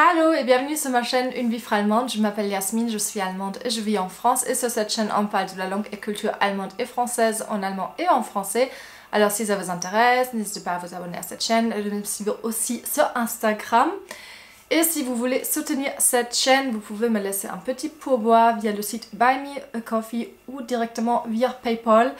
Hallo et bienvenue sur ma chaîne Une vie allemande. Je m'appelle Yasmine, je suis allemande et je vis en France. Et sur cette chaîne, on parle de la langue et culture allemande et française en allemand et en français. Alors si ça vous intéresse, n'hésitez pas à vous abonner à cette chaîne et de me suivre aussi sur Instagram. Et si vous voulez soutenir cette chaîne, vous pouvez me laisser un petit pourboire via le site Buy Me a Coffee ou directement via PayPal.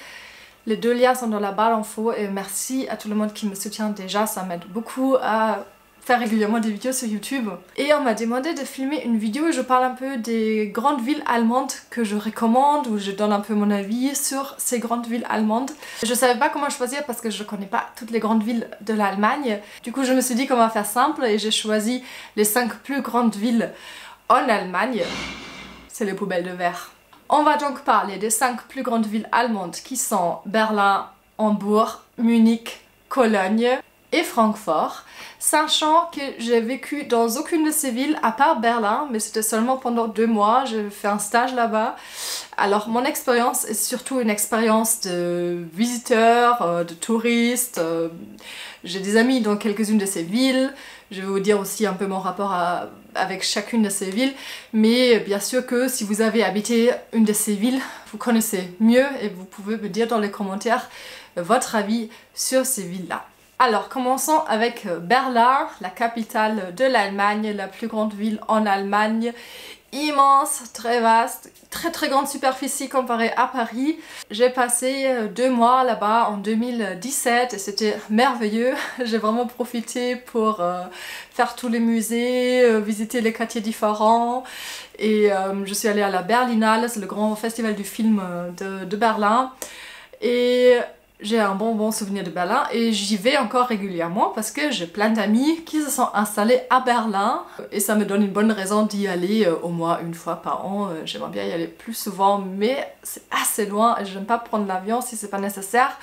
Les deux liens sont dans la barre d'infos et merci à tout le monde qui me soutient déjà, ça m'aide beaucoup à faire régulièrement des vidéos sur YouTube. Et on m'a demandé de filmer une vidéo où je parle un peu des grandes villes allemandes que je recommande, où je donne un peu mon avis sur ces grandes villes allemandes. Je savais pas comment choisir parce que je connais pas toutes les grandes villes de l'Allemagne. Du coup je me suis dit qu'on va faire simple et j'ai choisi les 5 plus grandes villes en Allemagne. C'est les poubelles de verre. On va donc parler des 5 plus grandes villes allemandes qui sont Berlin, Hambourg, Munich, Cologne et Francfort, sachant que j'ai vécu dans aucune de ces villes à part Berlin, mais c'était seulement pendant 2 mois, j'ai fait un stage là-bas. Alors mon expérience est surtout une expérience de visiteur, de touriste. J'ai des amis dans quelques-unes de ces villes. Je vais vous dire aussi un peu mon rapport avec chacune de ces villes, mais bien sûr que si vous avez habité une de ces villes, vous connaissez mieux et vous pouvez me dire dans les commentaires votre avis sur ces villes-là. Alors commençons avec Berlin, la capitale de l'Allemagne, la plus grande ville en Allemagne, immense, très vaste, très grande superficie comparée à Paris. J'ai passé 2 mois là-bas en 2017 et c'était merveilleux. J'ai vraiment profité pour faire tous les musées, visiter les quartiers différents et je suis allée à la Berlinale, c'est le grand festival du film de Berlin. Et j'ai un bon souvenir de Berlin et j'y vais encore régulièrement parce que j'ai plein d'amis qui se sont installés à Berlin et ça me donne une bonne raison d'y aller au moins une fois par an. J'aimerais bien y aller plus souvent mais c'est assez loin et je n'aime pas prendre l'avion si c'est pas nécessaire.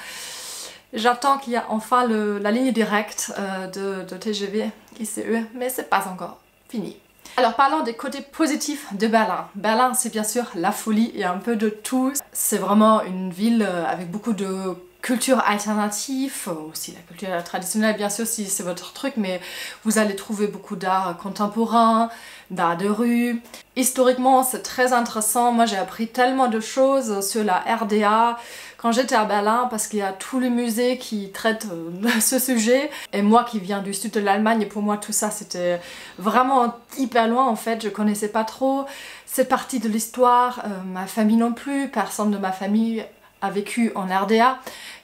J'attends qu'il y a enfin la ligne directe de TGV ICE mais c'est pas encore fini. Alors parlons des côtés positifs de Berlin. Berlin c'est bien sûr la folie et un peu de tout. C'est vraiment une ville avec beaucoup de culture alternative, aussi la culture traditionnelle bien sûr si c'est votre truc, mais vous allez trouver beaucoup d'art contemporain, d'art de rue. Historiquement c'est très intéressant, moi j'ai appris tellement de choses sur la RDA quand j'étais à Berlin parce qu'il y a tous les musées qui traitent de ce sujet et moi qui viens du sud de l'Allemagne, pour moi tout ça c'était vraiment hyper loin en fait, je connaissais pas trop cette partie de l'histoire, ma famille non plus, personne de ma famille a vécu en RDA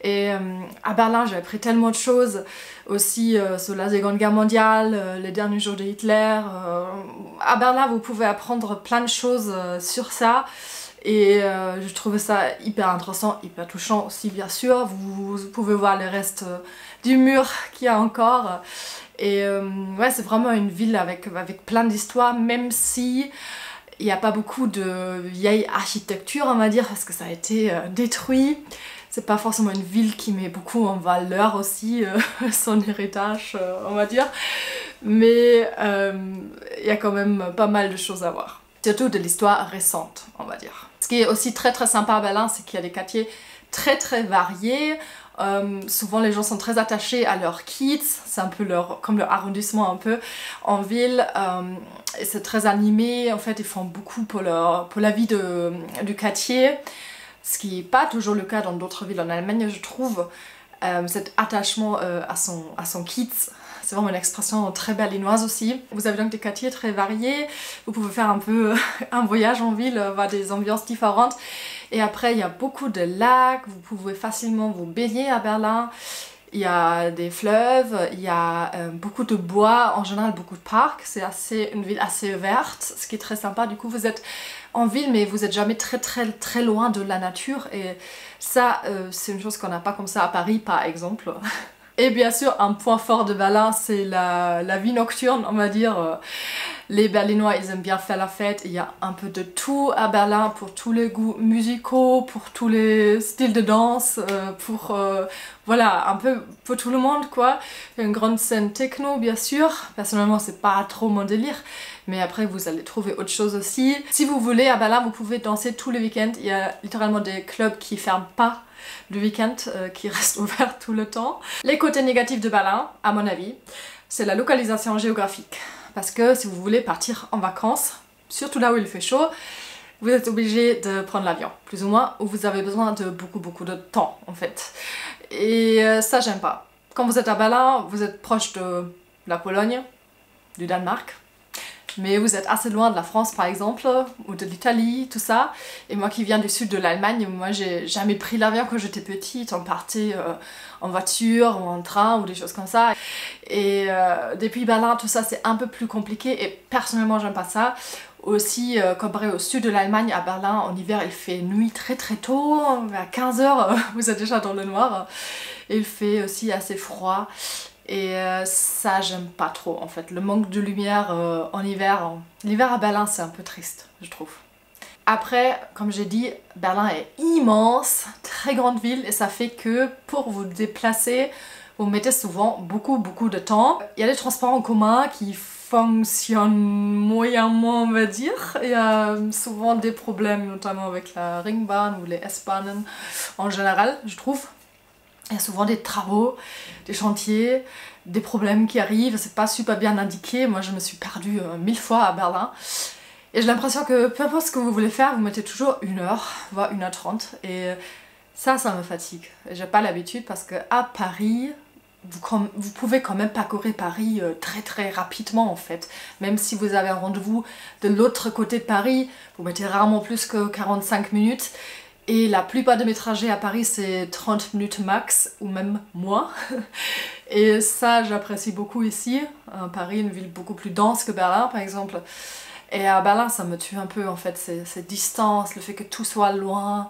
et à Berlin j'ai appris tellement de choses aussi sur la Seconde Guerre mondiale, les derniers jours de Hitler. À Berlin vous pouvez apprendre plein de choses sur ça et je trouvais ça hyper intéressant, hyper touchant aussi bien sûr. Vous pouvez voir les restes du mur qu'il y a encore et ouais c'est vraiment une ville avec plein d'histoires même si il n'y a pas beaucoup de vieille architecture on va dire parce que ça a été détruit. C'est pas forcément une ville qui met beaucoup en valeur aussi son héritage on va dire. Mais il y a quand même pas mal de choses à voir. Surtout de l'histoire récente on va dire. Ce qui est aussi très sympa à Berlin c'est qu'il y a des quartiers très variés. Souvent les gens sont très attachés à leur kiez, c'est un peu comme leur arrondissement un peu en ville et c'est très animé, en fait ils font beaucoup pour la vie du quartier, ce qui n'est pas toujours le cas dans d'autres villes en Allemagne je trouve, cet attachement à son kiez. C'est vraiment une expression très berlinoise aussi. Vous avez donc des quartiers très variés, vous pouvez faire un peu un voyage en ville, voir des ambiances différentes. Et après il y a beaucoup de lacs, vous pouvez facilement vous baigner à Berlin. Il y a des fleuves, il y a beaucoup de bois, en général beaucoup de parcs. C'est une ville assez verte, ce qui est très sympa. Du coup vous êtes en ville mais vous n'êtes jamais très loin de la nature. Et ça c'est une chose qu'on n'a pas comme ça à Paris par exemple. Et bien sûr, un point fort de Berlin, c'est la vie nocturne, on va dire. Les Berlinois, ils aiment bien faire la fête. Il y a un peu de tout à Berlin pour tous les goûts musicaux, pour tous les styles de danse, voilà, un peu pour tout le monde quoi. Il y a une grande scène techno, bien sûr. Personnellement, c'est pas trop mon délire. Mais après, vous allez trouver autre chose aussi. Si vous voulez, à Berlin, vous pouvez danser tous les week-ends. Il y a littéralement des clubs qui ferment pas le week-end, qui restent ouverts tout le temps. Les côtés négatifs de Berlin, à mon avis, c'est la localisation géographique. Parce que si vous voulez partir en vacances, surtout là où il fait chaud, vous êtes obligé de prendre l'avion, plus ou moins, où vous avez besoin de beaucoup de temps en fait. Et ça j'aime pas. Quand vous êtes à Berlin, vous êtes proche de la Pologne, du Danemark, mais vous êtes assez loin de la France par exemple, ou de l'Italie, tout ça. Et moi qui viens du sud de l'Allemagne, moi j'ai jamais pris l'avion quand j'étais petite, on partait en voiture ou en train ou des choses comme ça. Et depuis Berlin, tout ça c'est un peu plus compliqué et personnellement j'aime pas ça. Aussi, comparé au sud de l'Allemagne, à Berlin, en hiver il fait nuit très tôt, à 15h vous êtes déjà dans le noir. Et il fait aussi assez froid. Et ça j'aime pas trop en fait, le manque de lumière en hiver. L'hiver à Berlin c'est un peu triste je trouve. Après, comme j'ai dit, Berlin est immense, très grande ville et ça fait que pour vous déplacer, vous mettez souvent beaucoup de temps. Il y a des transports en commun qui fonctionnent moyennement on va dire. Il y a souvent des problèmes notamment avec la Ringbahn ou les S-Bahnen en général je trouve. Il y a souvent des travaux, des chantiers, des problèmes qui arrivent, c'est pas super bien indiqué. Moi je me suis perdue 1000 fois à Berlin. Et j'ai l'impression que peu importe ce que vous voulez faire, vous mettez toujours 1h, voire 1h30. Et ça me fatigue. J'ai pas l'habitude parce que à Paris, vous pouvez quand même parcourir Paris très rapidement en fait. Même si vous avez un rendez-vous de l'autre côté de Paris, vous mettez rarement plus que 45 minutes. Et la plupart de mes trajets à Paris c'est 30 minutes max ou même moins. Et ça j'apprécie beaucoup ici. Paris est une ville beaucoup plus dense que Berlin par exemple. Et à Berlin ça me tue un peu en fait, ces distances, le fait que tout soit loin.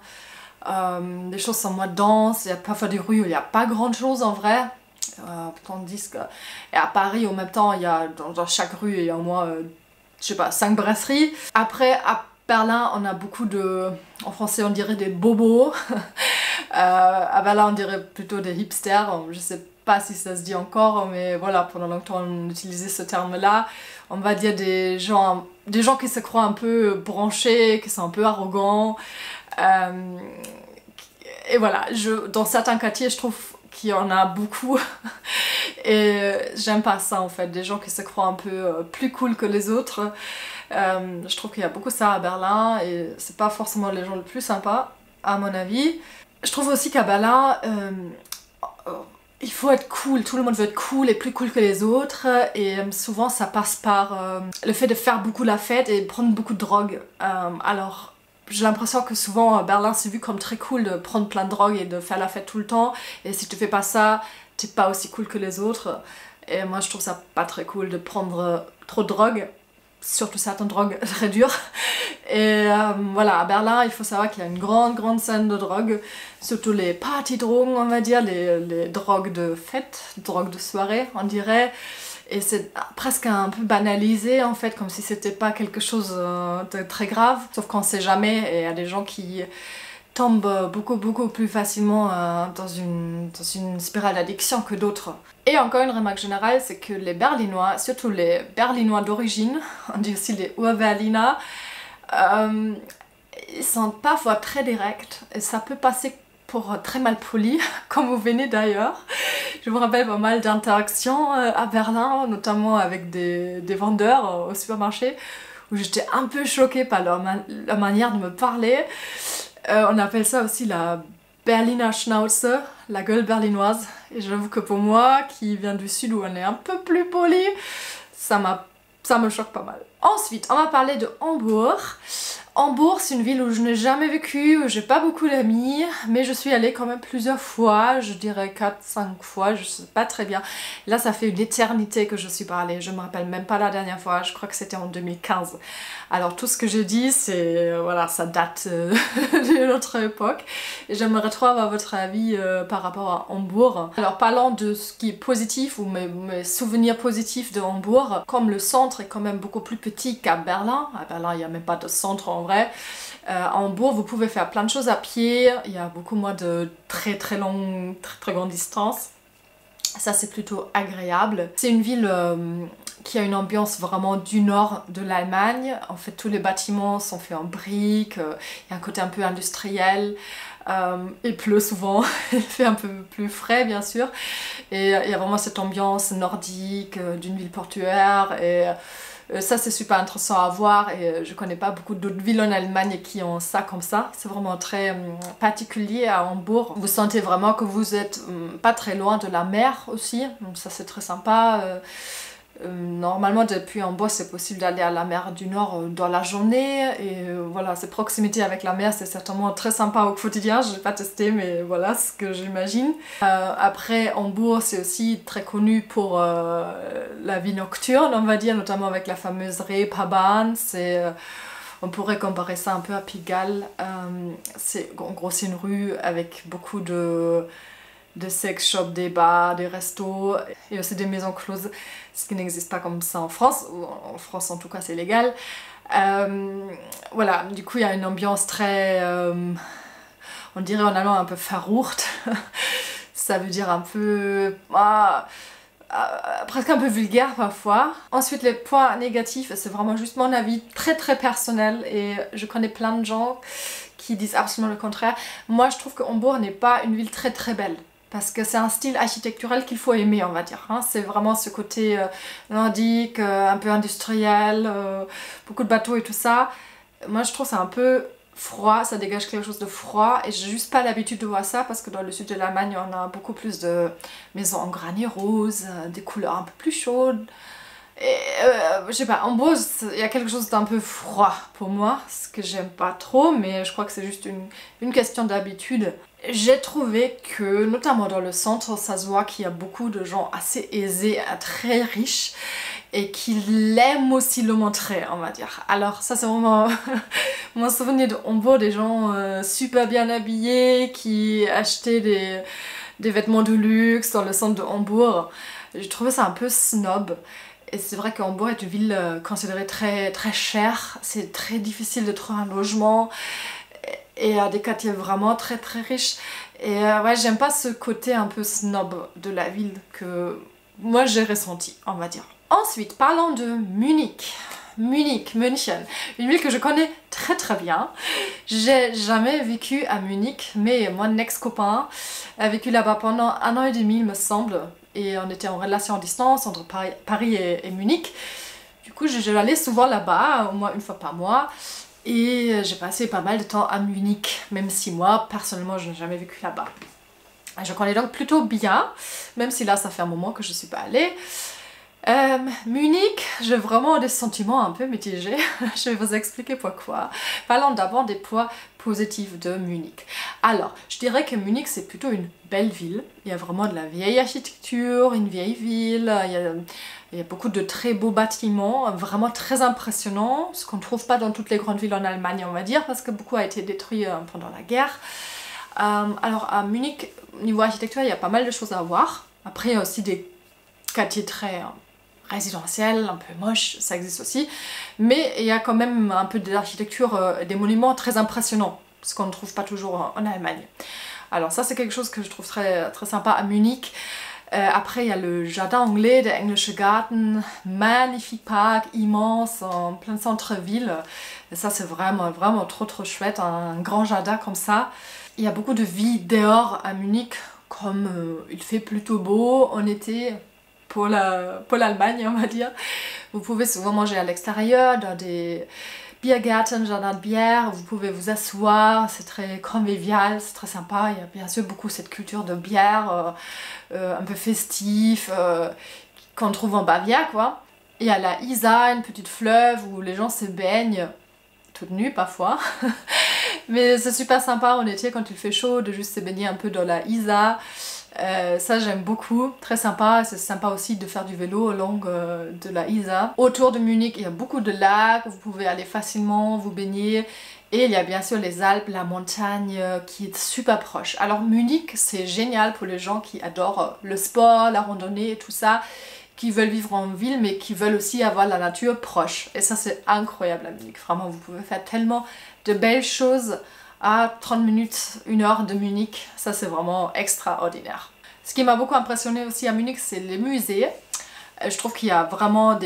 Les choses sont moins denses, il y a parfois des rues où il n'y a pas grand chose en vrai. Tandis que... Et à Paris en même temps, il y a, dans chaque rue il y a au moins, je sais pas, 5 brasseries. Après à Berlin, on a beaucoup de... En français, on dirait des bobos. À Berlin, on dirait plutôt des hipsters. Je sais pas si ça se dit encore, mais voilà, pendant longtemps, on utilisait ce terme-là. On va dire des gens qui se croient un peu branchés, qui sont un peu arrogants. Et voilà, dans certains quartiers, je trouve qu'il y en a beaucoup. Et j'aime pas ça, en fait. Des gens qui se croient un peu plus cool que les autres. Je trouve qu'il y a beaucoup ça à Berlin et c'est pas forcément les gens les plus sympas à mon avis. Je trouve aussi qu'à Berlin il faut être cool, tout le monde veut être cool et plus cool que les autres et souvent ça passe par le fait de faire beaucoup la fête et prendre beaucoup de drogue. Alors j'ai l'impression que souvent Berlin c'est vu comme très cool de prendre plein de drogue et de faire la fête tout le temps et si tu fais pas ça, t'es pas aussi cool que les autres. Et moi je trouve ça pas très cool de prendre trop de drogue. Surtout certaines drogues très dures. Et voilà, à Berlin, il faut savoir qu'il y a une grande scène de drogue, surtout les partydrogen, on va dire, les drogues de fête, drogues de soirée, on dirait. Et c'est presque un peu banalisé en fait, comme si c'était pas quelque chose de très grave, sauf qu'on sait jamais, et il y a des gens qui tombent beaucoup plus facilement dans une spirale d'addiction que d'autres. Et encore une remarque générale, c'est que les Berlinois, surtout les Berlinois d'origine, on dit aussi les Urberliner, ils sont parfois très directs et ça peut passer pour très mal poli, comme vous venez d'ailleurs. Je me rappelle pas mal d'interactions à Berlin, notamment avec des vendeurs au supermarché, où j'étais un peu choquée par leur manière de me parler. On appelle ça aussi la Berliner Schnauze, la gueule berlinoise. Et j'avoue que pour moi, qui vient du sud où on est un peu plus poli, ça me choque pas mal. Ensuite, on va parler de Hambourg. Hambourg, c'est une ville où je n'ai jamais vécu, où j'ai pas beaucoup d'amis, mais je suis allée quand même plusieurs fois, je dirais 4-5 fois, je sais pas très bien. Là, ça fait une éternité que je suis pas allée, je me rappelle même pas la dernière fois, je crois que c'était en 2015. Alors tout ce que j'ai dit, c'est, voilà, ça date d'une autre époque. Et j'aimerais trop avoir votre avis par rapport à Hambourg. Alors parlant de ce qui est positif, ou mes souvenirs positifs de Hambourg, comme le centre est quand même beaucoup plus petit qu'à Berlin, à Berlin il n'y a même pas de centre en vrai, à Hambourg vous pouvez faire plein de choses à pied, il y a beaucoup moins de très grandes distances. Ça c'est plutôt agréable. C'est une ville qui a une ambiance vraiment du nord de l'Allemagne. En fait tous les bâtiments sont faits en briques, il y a un côté un peu industriel. Il pleut souvent, il fait un peu plus frais bien sûr. Et il y a vraiment cette ambiance nordique d'une ville portuaire. Et ça c'est super intéressant à voir. Et je connais pas beaucoup d'autres villes en Allemagne qui ont ça comme ça. C'est vraiment très particulier à Hambourg. Vous sentez vraiment que vous êtes pas très loin de la mer aussi. Donc ça c'est très sympa. Normalement depuis Hambourg c'est possible d'aller à la mer du Nord dans la journée et voilà, cette proximité avec la mer c'est certainement très sympa au quotidien, je n'ai pas testé mais voilà ce que j'imagine. Après Hambourg c'est aussi très connu pour la vie nocturne on va dire, notamment avec la fameuse Reeperbahn, on pourrait comparer ça un peu à Pigalle. En gros c'est une rue avec beaucoup de sex shops, des bars, des restos et aussi des maisons closes, ce qui n'existe pas comme ça en France, ou en France en tout cas c'est légal. Voilà, du coup il y a une ambiance très, on dirait en allemand un peu verrucht, ça veut dire un peu, presque un peu vulgaire parfois. Ensuite les points négatifs, c'est vraiment juste mon avis très très personnel et je connais plein de gens qui disent absolument le contraire. Moi je trouve que Hambourg n'est pas une ville très très belle. Parce que c'est un style architectural qu'il faut aimer, on va dire. Hein. C'est vraiment ce côté nordique, un peu industriel, beaucoup de bateaux et tout ça. Moi, je trouve c'est un peu froid, ça dégage quelque chose de froid. Et j'ai juste pas l'habitude de voir ça parce que dans le sud de l'Allemagne, on a beaucoup plus de maisons en granit rose, des couleurs un peu plus chaudes. Et je sais pas, en Hambourg, il y a quelque chose d'un peu froid pour moi, ce que j'aime pas trop, mais je crois que c'est juste une question d'habitude. J'ai trouvé que, notamment dans le centre, ça se voit qu'il y a beaucoup de gens assez aisés, très riches, et qui l'aiment aussi le montrer, on va dire. Alors ça c'est vraiment mon souvenir de Hambourg, des gens super bien habillés, qui achetaient des vêtements de luxe dans le centre de Hambourg. J'ai trouvé ça un peu snob. Et c'est vrai que Hambourg est une ville considérée très, très chère, c'est très difficile de trouver un logement et à des quartiers vraiment très très riches. Et ouais, j'aime pas ce côté un peu snob de la ville que moi j'ai ressenti, on va dire. Ensuite, parlons de Munich. München, une ville que je connais très très bien. J'ai jamais vécu à Munich, mais mon ex-copain a vécu là-bas pendant 1 an et demi, il me semble. Et on était en relation à distance entre Paris et Munich. Du coup, j'allais souvent là-bas, au moins une fois par mois. Et j'ai passé pas mal de temps à Munich, même si moi, personnellement, je n'ai jamais vécu là-bas. Je connais donc plutôt bien, même si là, ça fait un moment que je ne suis pas allée. Munich, j'ai vraiment des sentiments un peu mitigés. Je vais vous expliquer pourquoi. Parlons d'abord des points positifs de Munich. Alors, je dirais que Munich c'est plutôt une belle ville. Il y a vraiment de la vieille architecture, une vieille ville. Il y a beaucoup de très beaux bâtiments, vraiment très impressionnants, ce qu'on ne trouve pas dans toutes les grandes villes en Allemagne, on va dire, parce que beaucoup a été détruit pendant la guerre. Alors à Munich, niveau architecture, il y a pas mal de choses à voir. Après, il y a aussi des quartiers très résidentiel, un peu moche, ça existe aussi, mais il y a quand même un peu d'architecture, des monuments très impressionnants, ce qu'on ne trouve pas toujours en Allemagne. Alors ça c'est quelque chose que je trouve très, très sympa à Munich. Après il y a le jardin anglais, der Englische Garten, magnifique parc, immense, en plein centre-ville. Et ça c'est vraiment, vraiment trop trop chouette, un grand jardin comme ça. Il y a beaucoup de vie dehors à Munich, comme il fait plutôt beau en été, pour l'Allemagne, on va dire. Vous pouvez souvent manger à l'extérieur, dans des Biergärten, jardins de bière, vous pouvez vous asseoir, c'est très convivial, c'est très sympa. Il y a bien sûr beaucoup cette culture de bière, un peu festif, qu'on trouve en Bavière, quoi. Il y a la Isar, une petite fleuve où les gens se baignent, toutes nues parfois. Mais c'est super sympa en été quand il fait chaud de juste se baigner un peu dans la Isar. Ça j'aime beaucoup, très sympa. C'est sympa aussi de faire du vélo au long de la Isar. Autour de Munich il y a beaucoup de lacs, vous pouvez aller facilement vous baigner. Et il y a bien sûr les Alpes, la montagne qui est super proche. Alors Munich c'est génial pour les gens qui adorent le sport, la randonnée et tout ça, qui veulent vivre en ville mais qui veulent aussi avoir la nature proche. Et ça c'est incroyable à Munich, vraiment vous pouvez faire tellement de belles choses à 30 minutes, 1 heure de Munich, ça c'est vraiment extraordinaire. Ce qui m'a beaucoup impressionné aussi à Munich, c'est les musées. Je trouve qu'il y a vraiment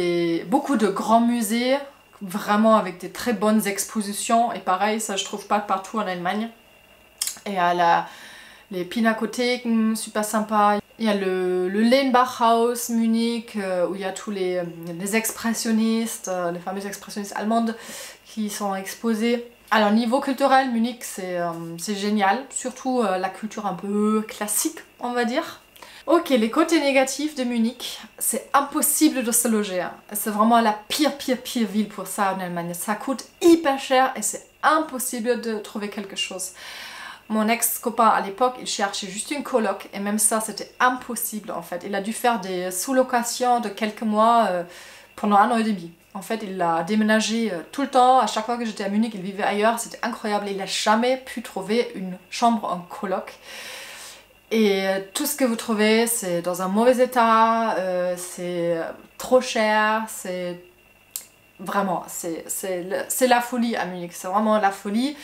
beaucoup de grands musées, vraiment avec des très bonnes expositions, et pareil, ça je trouve pas partout en Allemagne. Et il y a les Pinakotheken, super sympa. Il y a le Lenbachhaus Munich où il y a tous les expressionnistes, les fameux expressionnistes allemandes qui sont exposés. Alors niveau culturel, Munich c'est génial, surtout la culture un peu classique on va dire. Ok, les côtés négatifs de Munich, c'est impossible de se loger. Hein. C'est vraiment la pire ville pour ça en Allemagne. Ça coûte hyper cher et c'est impossible de trouver quelque chose. Mon ex-copain à l'époque, il cherchait juste une coloc et même ça c'était impossible en fait. Il a dû faire des sous-locations de quelques mois pendant 1 an et demi. En fait, il a déménagé tout le temps. À chaque fois que j'étais à Munich, il vivait ailleurs. C'était incroyable. Il n'a jamais pu trouver une chambre en coloc. Et tout ce que vous trouvez, c'est dans un mauvais état, c'est trop cher, c'est vraiment, c'est la folie à Munich. C'est vraiment la folie.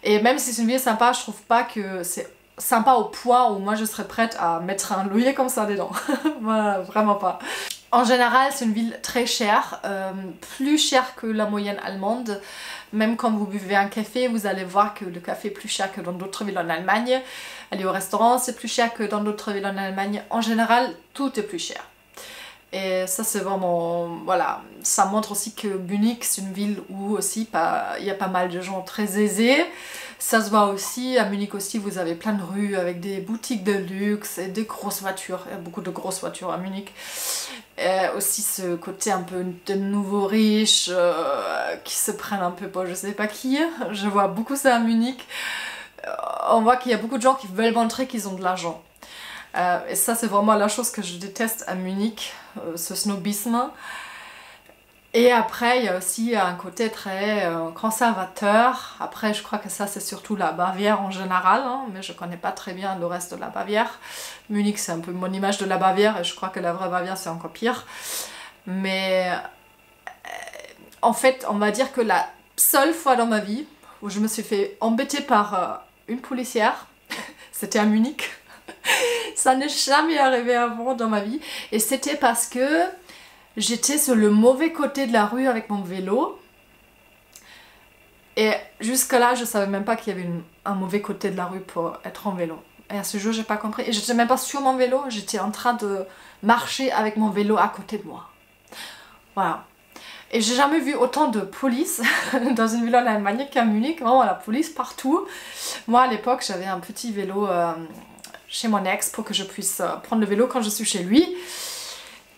Et même si c'est une ville sympa, je trouve pas que c'est sympa au point où moi je serais prête à mettre un loyer comme ça dedans. Voilà, vraiment pas. En général, c'est une ville très chère, plus chère que la moyenne allemande. Même quand vous buvez un café, vous allez voir que le café est plus cher que dans d'autres villes en Allemagne. Aller au restaurant, c'est plus cher que dans d'autres villes en Allemagne. En général, tout est plus cher. Et ça, c'est vraiment... Voilà, ça montre aussi que Munich, c'est une ville où aussi il y a pas mal de gens très aisés. Ça se voit aussi, à Munich aussi, vous avez plein de rues avec des boutiques de luxe et des grosses voitures. Il y a beaucoup de grosses voitures à Munich. Et aussi ce côté un peu de nouveaux riches qui se prennent un peu pour je sais pas qui. Je vois beaucoup ça à Munich. On voit qu'il y a beaucoup de gens qui veulent montrer qu'ils ont de l'argent. Et ça, c'est vraiment la chose que je déteste à Munich, ce snobisme. Et après, il y a aussi un côté très conservateur. Après, je crois que ça, c'est surtout la Bavière en général, hein, mais je connais pas très bien le reste de la Bavière. Munich, c'est un peu mon image de la Bavière, et je crois que la vraie Bavière, c'est encore pire. Mais en fait, on va dire que la seule fois dans ma vie où je me suis fait embêter par une policière, c'était à Munich. Ça n'est jamais arrivé avant dans ma vie. Et c'était parce que j'étais sur le mauvais côté de la rue avec mon vélo. Et jusque-là, je savais même pas qu'il y avait un mauvais côté de la rue pour être en vélo. Et à ce jour, j'ai pas compris. Et j'étais même pas sur mon vélo, j'étais en train de marcher avec mon vélo à côté de moi. Voilà. Et j'ai jamais vu autant de police dans une ville en Allemagne qu'à Munich. Vraiment, la police partout. Moi, à l'époque, j'avais un petit vélo chez mon ex pour que je puisse prendre le vélo quand je suis chez lui.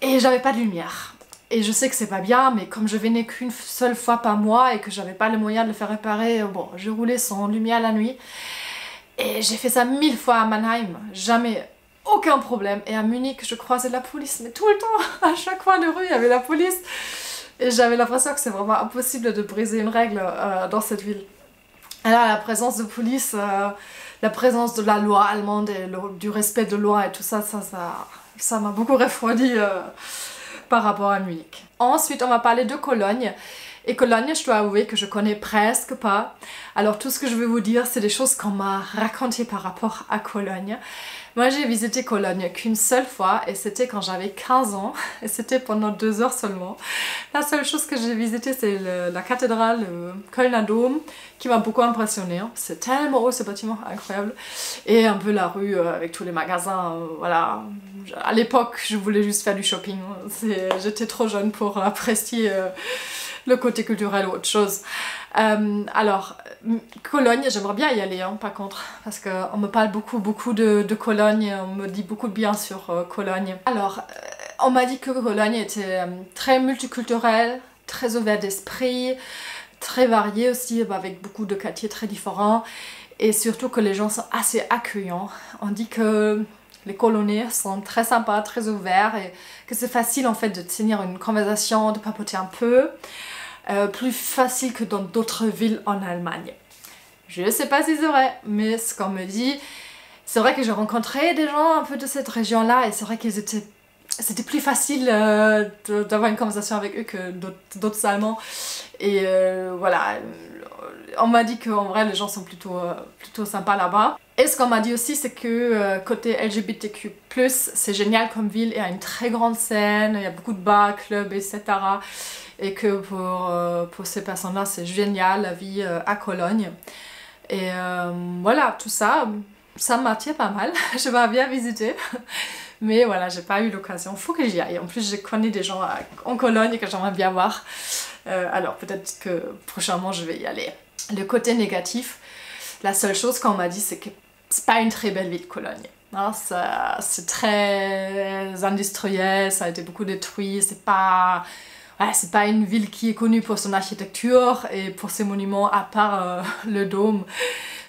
Et j'avais pas de lumière. Et je sais que c'est pas bien, mais comme je venais qu'une seule fois par mois et que j'avais pas le moyen de le faire réparer, bon, je roulais sans lumière la nuit. Et j'ai fait ça 1000 fois à Mannheim, jamais, aucun problème. Et à Munich, je croisais la police, mais tout le temps, à chaque coin de rue, il y avait la police. Et j'avais l'impression que c'est vraiment impossible de briser une règle dans cette ville. Alors la présence de police, la présence de la loi allemande et du respect de loi et tout ça, ça m'a beaucoup refroidi par rapport à Munich. Ensuite, on va parler de Cologne. Et Cologne, je dois avouer que je connais presque pas. Alors tout ce que je vais vous dire, c'est des choses qu'on m'a racontées par rapport à Cologne. Moi, j'ai visité Cologne qu'une seule fois et c'était quand j'avais 15 ans et c'était pendant 2 heures seulement. La seule chose que j'ai visitée, c'est la cathédrale Kölner Dom qui m'a beaucoup impressionnée. C'est tellement haut ce bâtiment, incroyable. Et un peu la rue avec tous les magasins, voilà. À l'époque, je voulais juste faire du shopping. J'étais trop jeune pour apprécier le côté culturel ou autre chose. Alors, Cologne, j'aimerais bien y aller, hein, par contre, parce qu'on me parle beaucoup de Cologne, on me dit beaucoup de bien sur Cologne. Alors, on m'a dit que Cologne était très multiculturel, très ouvert d'esprit, très varié aussi, avec beaucoup de quartiers très différents, et surtout que les gens sont assez accueillants. On dit que les Coloniens sont très sympas, très ouverts, et que c'est facile en fait de tenir une conversation, de papoter un peu. Plus facile que dans d'autres villes en Allemagne. Je ne sais pas si c'est vrai, mais ce qu'on me dit, c'est vrai que j'ai rencontré des gens un peu de cette région-là et c'est vrai qu'ils étaient... C'était plus facile d'avoir une conversation avec eux que d'autres Allemands. Et voilà, on m'a dit qu'en vrai les gens sont plutôt sympas là-bas. Et ce qu'on m'a dit aussi, c'est que côté LGBTQ+, c'est génial comme ville, il y a une très grande scène, il y a beaucoup de bars, clubs, etc. Et que pour ces personnes-là, c'est génial la vie à Cologne. Et voilà, tout ça, ça m'attire pas mal. J'aimerais bien visiter. Mais voilà, j'ai pas eu l'occasion. Faut que j'y aille. En plus, je connais des gens en Cologne que j'aimerais bien voir. Alors peut-être que prochainement, je vais y aller. Le côté négatif, la seule chose qu'on m'a dit, c'est que c'est pas une très belle ville, Cologne. Hein, c'est très industriel, ça a été beaucoup détruit. C'est pas une ville qui est connue pour son architecture et pour ses monuments, à part le dôme.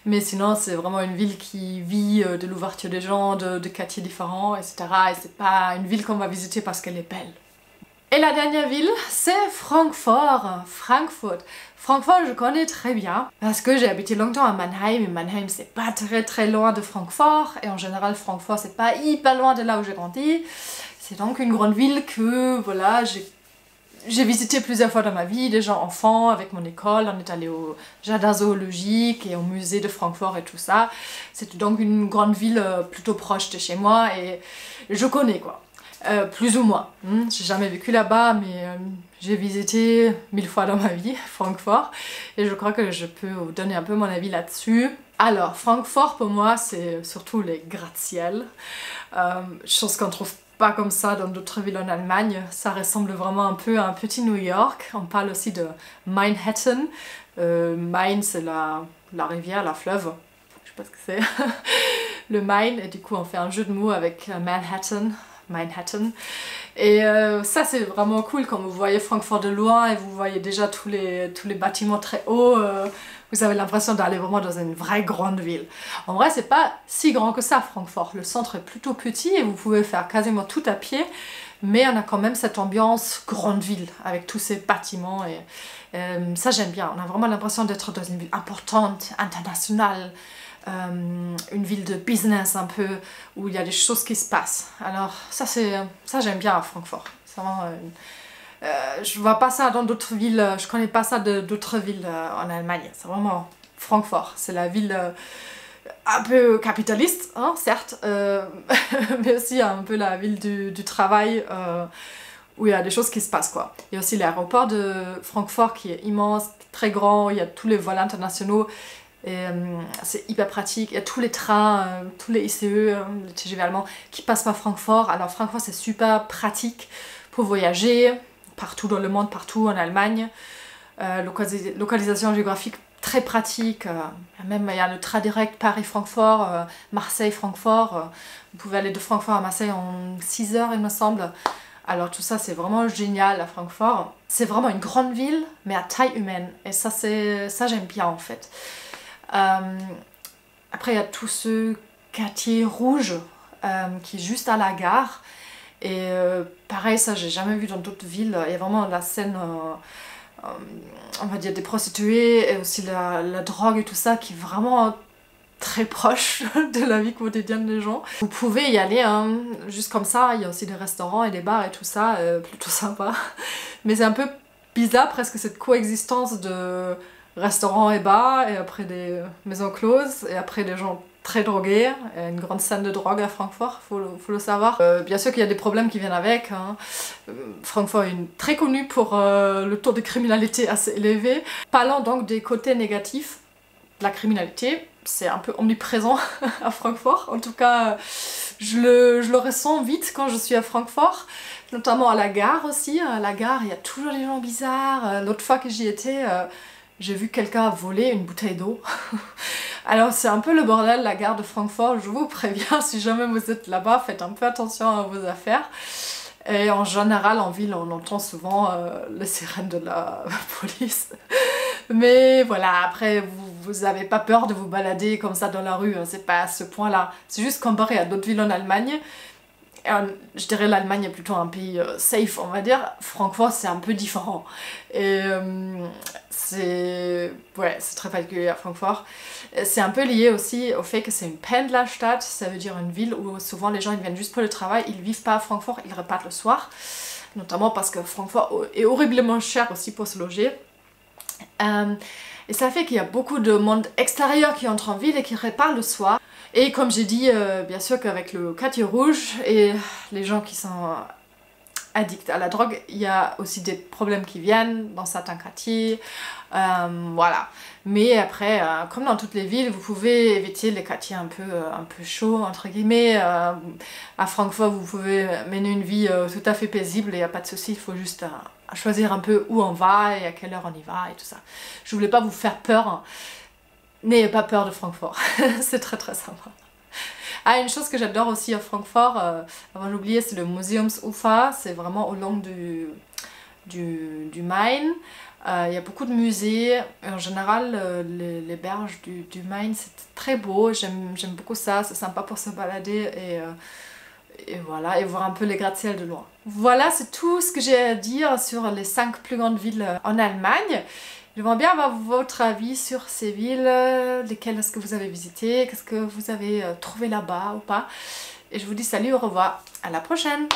Mais sinon, c'est vraiment une ville qui vit de l'ouverture des gens, de quartiers différents, etc. Et c'est pas une ville qu'on va visiter parce qu'elle est belle. Et la dernière ville, c'est Francfort. Francfort, je connais très bien parce que j'ai habité longtemps à Mannheim et Mannheim, c'est pas très loin de Francfort. Et en général, Francfort, c'est pas hyper loin de là où j'ai grandi. C'est donc une grande ville que, voilà, j'ai visité plusieurs fois dans ma vie, déjà enfant, avec mon école, on est allé au jardin zoologique et au musée de Francfort et tout ça. C'était donc une grande ville plutôt proche de chez moi et je connais quoi, plus ou moins. J'ai jamais vécu là-bas, mais j'ai visité 1000 fois dans ma vie Francfort et je crois que je peux vous donner un peu mon avis là-dessus. Alors, Francfort pour moi, c'est surtout les gratte-ciel, chose qu'on trouve pas comme ça dans d'autres villes en Allemagne. Ça ressemble vraiment un peu à un petit New York. On parle aussi de Manhattan. Main, c'est la rivière, la fleuve. Je sais pas ce que c'est. Le Main, et du coup on fait un jeu de mots avec Manhattan. Et ça c'est vraiment cool quand vous voyez Francfort de loin et vous voyez déjà tous les bâtiments très hauts. Vous avez l'impression d'aller vraiment dans une vraie grande ville. En vrai, c'est pas si grand que ça, Francfort. Le centre est plutôt petit et vous pouvez faire quasiment tout à pied. Mais on a quand même cette ambiance grande ville avec tous ces bâtiments. Et ça, j'aime bien. On a vraiment l'impression d'être dans une ville importante, internationale. Une ville de business un peu, où il y a des choses qui se passent. Alors ça j'aime bien à Francfort. C'est vraiment... je vois pas ça dans d'autres villes, je connais pas ça d'autres villes en Allemagne. C'est vraiment Francfort, c'est la ville un peu capitaliste, hein, certes, mais aussi un peu la ville du travail où il y a des choses qui se passent quoi. Il y a aussi l'aéroport de Francfort qui est immense, très grand, il y a tous les vols internationaux et c'est hyper pratique. Il y a tous les trains, tous les ICE, les TGV allemands qui passent par Francfort. Alors Francfort c'est super pratique pour voyager partout dans le monde, partout en Allemagne. Localisation géographique très pratique. Même il y a le train direct Paris-Francfort, Marseille-Francfort. Vous pouvez aller de Francfort à Marseille en 6 heures il me semble. Alors tout ça c'est vraiment génial à Francfort. C'est vraiment une grande ville mais à taille humaine. Et ça j'aime bien en fait. Après il y a tout ce quartier rouge qui est juste à la gare. Et pareil, ça j'ai jamais vu dans d'autres villes. Il y a vraiment la scène, on va dire des prostituées et aussi la drogue et tout ça qui est vraiment très proche de la vie quotidienne des gens. Vous pouvez y aller hein, juste comme ça, il y a aussi des restaurants et des bars et tout ça, plutôt sympa. Mais c'est un peu bizarre presque cette coexistence de restaurants et bars et après des maisons closes et après des gens très drogués, une grande scène de drogue à Francfort, faut le savoir. Bien sûr qu'il y a des problèmes qui viennent avec. Hein. Francfort est très connu pour le taux de criminalité assez élevé. Parlant donc des côtés négatifs, la criminalité, c'est un peu omniprésent à Francfort. En tout cas, je le ressens vite quand je suis à Francfort, notamment à la gare aussi. À la gare, il y a toujours des gens bizarres. L'autre fois que j'y étais, j'ai vu quelqu'un voler une bouteille d'eau. Alors c'est un peu le bordel la gare de Francfort, je vous préviens, si jamais vous êtes là-bas, faites un peu attention à vos affaires. Et en général en ville on entend souvent les sirènes de la police. Mais voilà, après vous n'avez pas peur de vous balader comme ça dans la rue, hein, c'est pas à ce point là. C'est juste comparé à d'autres villes en Allemagne. Je dirais l'Allemagne est plutôt un pays safe on va dire, Francfort c'est un peu différent et c'est très particulier à Francfort. C'est un peu lié aussi au fait que c'est une Pendlerstadt, ça veut dire une ville où souvent les gens ils viennent juste pour le travail, ils vivent pas à Francfort, ils repartent le soir, notamment parce que Francfort est horriblement cher aussi pour se loger. Et ça fait qu'il y a beaucoup de monde extérieur qui entre en ville et qui repart le soir. Et comme j'ai dit, bien sûr qu'avec le quartier rouge et les gens qui sont addict à la drogue. Il y a aussi des problèmes qui viennent dans certains quartiers, voilà. Mais après, comme dans toutes les villes, vous pouvez éviter les quartiers un peu chauds, entre guillemets. À Francfort, vous pouvez mener une vie tout à fait paisible, il n'y a pas de souci, il faut juste choisir un peu où on va et à quelle heure on y va et tout ça. Je voulais pas vous faire peur, hein. N'ayez pas peur de Francfort, c'est très très sympa. Ah, une chose que j'adore aussi à Francfort, avant j'oubliais, c'est le Museumsufer, c'est vraiment au long du Main. Il y a beaucoup de musées, en général les berges du Main c'est très beau, j'aime beaucoup ça, c'est sympa pour se balader et voilà, et voir un peu les gratte-ciel de loin. Voilà, c'est tout ce que j'ai à dire sur les 5 plus grandes villes en Allemagne. J'aimerais bien avoir votre avis sur ces villes, lesquelles est-ce que vous avez visité, qu'est-ce que vous avez trouvé là-bas ou pas. Et je vous dis salut, au revoir, à la prochaine!